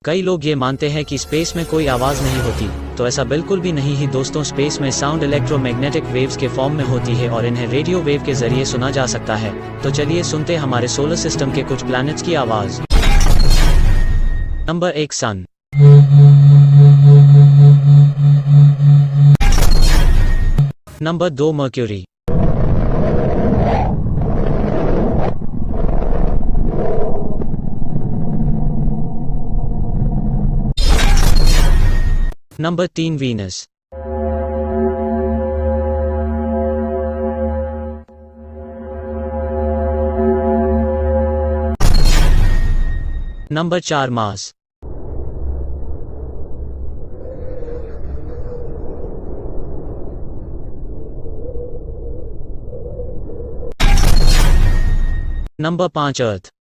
कई लोग ये मानते हैं कि स्पेस में कोई आवाज़ नहीं होती, तो ऐसा बिल्कुल भी नहीं ही दोस्तों। स्पेस में साउंड इलेक्ट्रोमैग्नेटिक वेव्स के फॉर्म में होती है और इन्हें रेडियो वेव के जरिए सुना जा सकता है। तो चलिए सुनते हमारे सोलर सिस्टम के कुछ प्लैनेट्स की आवाज़। Number 1 sun. Number 2 Mercury. Number 3 Venus. Number 4 Mars. Number 5 अर्थ।